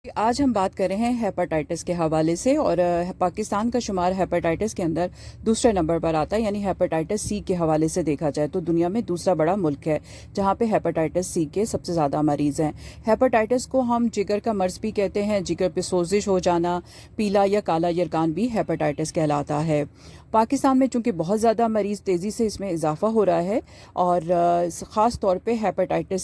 آج ہم بات کر رہے ہیں ہیپاٹائٹس کے حوالے سے، اور پاکستان کا شمار ہیپاٹائٹس کے اندر دوسرے نمبر پر آتا ہے، یعنی ہیپاٹائٹس سی کے حوالے سے دیکھا جائے تو دنیا میں دوسرا بڑا ملک ہے جہاں پہ ہیپاٹائٹس سی کے سب سے زیادہ مریض ہیں۔ ہیپاٹائٹس کو ہم جگر کا مرض بھی کہتے ہیں، جگر پہ سوزش ہو جانا، پیلا یا کالا یرقان بھی ہیپاٹائٹس کہلاتا ہے۔ پاکستان میں چونکہ بہت زیادہ مریض تیزی سے اس میں اضافہ ہو رہا ہے، اور خاص طور پہ ہیپاٹائٹس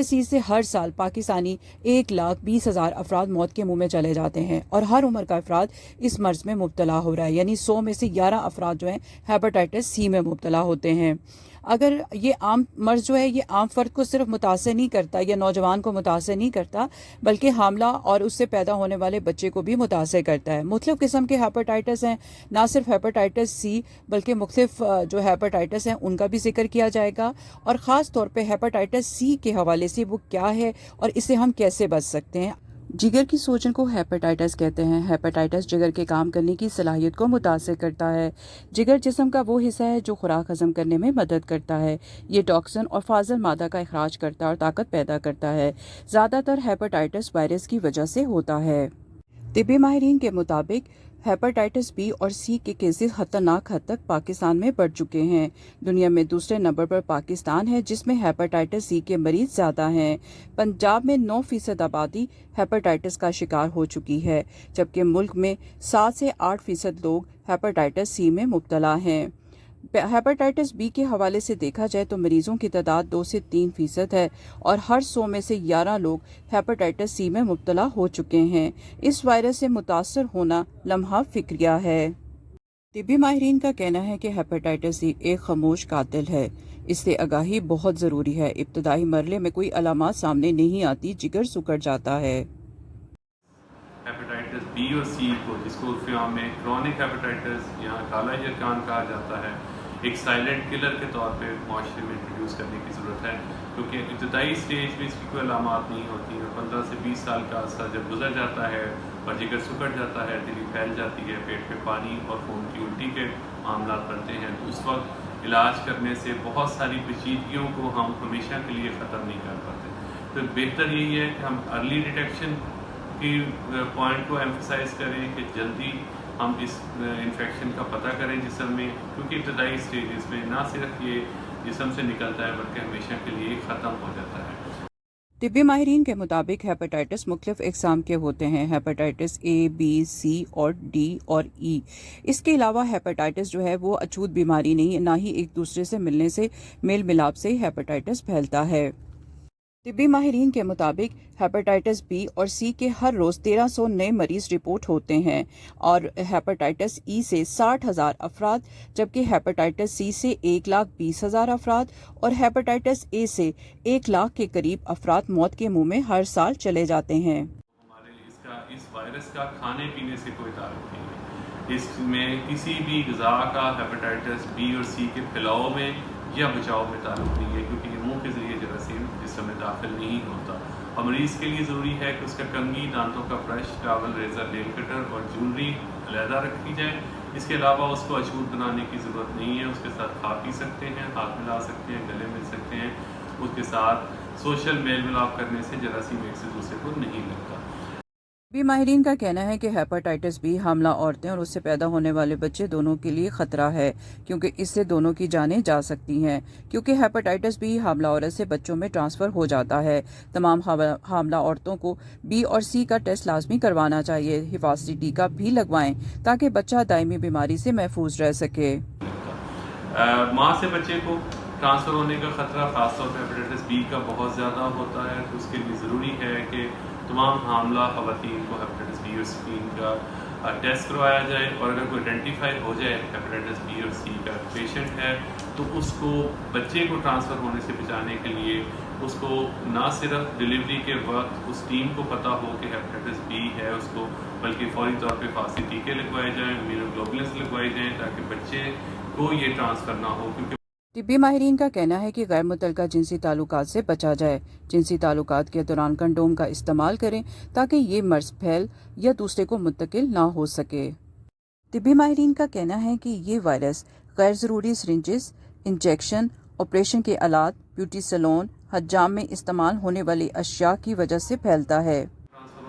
سی سے ہر سال پاکستانی 1,20,000 افراد موت کے منہ میں چلے جاتے ہیں، اور ہر عمر کا افراد اس مرض میں مبتلا ہو رہا ہے، یعنی 100 میں سے 11 افراد جو ہیں ہیپاٹائٹس سی میں مبتلا ہوتے ہیں۔ اگر یہ عام مرض جو ہے یہ عام فرد کو صرف متاثر نہیں کرتا یا نوجوان کو متاثر نہیں کرتا، بلکہ حاملہ اور اس سے پیدا ہونے والے بچے کو بھی متاثر کرتا ہے۔ مختلف قسم کے ہیپاٹائٹس ہیں، نہ صرف ہیپاٹائٹس سی بلکہ مختلف جو ہیپاٹائٹس ہیں ان کا بھی ذکر کیا جائے گا، اور خاص طور پہ ہیپاٹائٹس سی کے حوالے سے وہ کیا ہے اور اس سے ہم کیسے بچ سکتے ہیں۔ جگر کی سوجن کو ہیپاٹائٹس کہتے ہیں۔ ہیپاٹائٹس جگر کے کام کرنے کی صلاحیت کو متاثر کرتا ہے۔ جگر جسم کا وہ حصہ ہے جو خوراک ہضم کرنے میں مدد کرتا ہے۔ یہ ٹاکسن اور فاضل مادہ کا اخراج کرتا ہے اور طاقت پیدا کرتا ہے۔ زیادہ تر ہیپاٹائٹس وائرس کی وجہ سے ہوتا ہے۔ طبی ماہرین کے مطابق ہیپاٹائٹس بی اور سی کے کیسز خطرناک حد تک پاکستان میں بڑھ چکے ہیں۔ دنیا میں دوسرے نمبر پر پاکستان ہے، جس میں ہیپاٹائٹس سی کے مریض زیادہ ہیں۔ پنجاب میں 9% آبادی ہیپاٹائٹس کا شکار ہو چکی ہے، جبکہ ملک میں 7 سے 8% لوگ ہیپاٹائٹس سی میں مبتلا ہیں۔ ہیپاٹائٹس بی کے حوالے سے دیکھا جائے تو مریضوں کی تعداد 2 سے 3% ہے، اور ہر 100 میں سے 11 لوگ ہیپاٹائٹس سی میں مبتلا ہو چکے ہیں۔ اس وائرس سے متاثر ہونا لمحہ فکریہ ہے۔ طبی ماہرین کا کہنا ہے کہ ہیپاٹائٹس سی ایک خاموش قاتل ہے۔ اس سے آگاہی بہت ضروری ہے۔ ابتدائی مرحلے میں کوئی علامات سامنے نہیں آتی، جگر سکڑ جاتا ہے۔ ہیپاٹائٹس بی اور سی کو، جس کو عرف عام میں کرونک ہیپاٹائٹس یا کالا یرقان کہا جاتا ہے، ایک سائلنٹ کلر کے طور پہ معاشرے میں انٹروڈیوس کرنے کی ضرورت ہے، کیونکہ ابتدائی سٹیج میں اس کی کوئی علامات نہیں ہوتی ہیں۔ 15 سے 20 سال کا عرصہ جب گزر جاتا ہے اور جگر سکڑ جاتا ہے، دلی پھیل جاتی ہے، پیٹ میں پانی اور خون کی الٹی کے معاملات بڑھتے ہیں، تو اس وقت علاج کرنے سے بہت ساری پیچیدگیوں کو ہم ہمیشہ کے لیے ختم نہیں کر پاتے۔ تو بہتر یہی ہے کہ ہم ارلی ڈیٹیکشن کی پوائنٹ کو ایمفسائز کریں کہ جلدی ہم اس انفیکشن کا پتہ کریں جسم میں، کیونکہ ابتدائی سٹیجز میں نہ صرف یہ جسم سے نکلتا ہے بلکہ ہمیشہ کے لیے ختم ہو جاتا ہے۔ طبی ماہرین کے مطابق ہیپاٹائٹس مختلف اقسام کے ہوتے ہیں۔ ہیپاٹائٹس اے، بی، سی اور ڈی اور ای۔ اس کے علاوہ ہیپاٹائٹس جو ہے وہ اچھوت بیماری نہیں، نہ ہی ایک دوسرے سے ملنے سے میل ملاپ سے ہیپاٹائٹس پھیلتا ہے۔ طبی ماہرین کے مطابق ہیپاٹائٹس بی اور سی کے ہر روز 1300 نئے مریض رپورٹ ہوتے ہیں، اور ہیپاٹائٹس ای سے 60,000 افراد، جبکہ ہیپاٹائٹس سی سے 1,20,000 افراد اور ہیپاٹائٹس اے سے 1 لاکھ کے قریب افراد موت کے منہ میں ہر سال چلے جاتے ہیں۔ ہمارے اس وائرس کا کھانے پینے سے کوئی تعلق نہیں ہے۔ اس میں کسی بھی غذا کا ہیپاٹائٹس بی اور سی کے پھیلاؤ میں یا بچاؤ میں تعلق نہیں ہے، کیونکہ یہ منہ کے ذریعے جراثیم جسم میں داخل نہیں ہوتا، اور مریض کے لیے ضروری ہے کہ اس کا کنگھی، دانتوں کا برش، ٹاول، ریزر، نیل کٹر اور جولری علیحدہ رکھی جائے۔ اس کے علاوہ اس کو اچھوت بنانے کی ضرورت نہیں ہے۔ اس کے ساتھ کھا پی سکتے ہیں، ہاتھ ملا سکتے ہیں، گلے مل سکتے ہیں۔ اس کے ساتھ سوشل میل ملاپ کرنے سے جراثیم ایک سے دوسرے کو نہیں لگتا۔ طبی ماہرین کا کہنا ہے کہ ہیپاٹائٹس بی حاملہ عورتیں اور اس سے پیدا ہونے والے بچے دونوں کے لیے خطرہ ہے، کیونکہ اس سے دونوں کی جانیں جا سکتی ہیں۔ کیونکہ ہیپاٹائٹس بی حاملہ عورت سے بچوں میں ٹرانسفر ہو جاتا ہے، تمام حاملہ عورتوں کو بی اور سی کا ٹیسٹ لازمی کروانا چاہیے۔ حفاظتی ٹیکہ بھی لگوائیں تاکہ بچہ دائمی بیماری سے محفوظ رہ سکے۔ ماں سے بچے کو ٹرانسفر ہونے کا خطرہ خاص طور پہ ہیپاٹائٹس بی کا بہت زیادہ ہوتا ہے، تو اس کے لیے ضروری ہے کہ تمام حاملہ خواتین کو ہیپاٹائٹس بی اور سی کا ٹیسٹ کروایا جائے، اور اگر کوئی آئیڈینٹیفائی ہو جائے ہیپاٹائٹس بی اور سی کا پیشنٹ ہے تو اس کو بچے کو ٹرانسفر ہونے سے بچانے کے لیے اس کو نہ صرف ڈلیوری کے وقت اس ٹیم کو پتہ ہو کہ ہیپاٹائٹس بی ہے اس کو، بلکہ فوری طور پہ حفاظتی ٹیکے لگوائے جائیں، امیونوگلوبولنس لگوائے جائیں تاکہ بچے کو یہ ٹرانسفر نہ ہو۔ کیونکہ طبی ماہرین کا کہنا ہے کہ غیر متعلقہ جنسی تعلقات سے بچا جائے۔ جنسی تعلقات کے دوران کنڈوم کا استعمال کریں تاکہ یہ مرض پھیل یا دوسرے کو منتقل نہ ہو سکے۔ طبی ماہرین کا کہنا ہے کہ یہ وائرس غیر ضروری سرنجز، انجیکشن، آپریشن کے آلات، بیوٹی سیلون، حجام میں استعمال ہونے والی اشیاء کی وجہ سے پھیلتا ہے۔ ٹرانسفر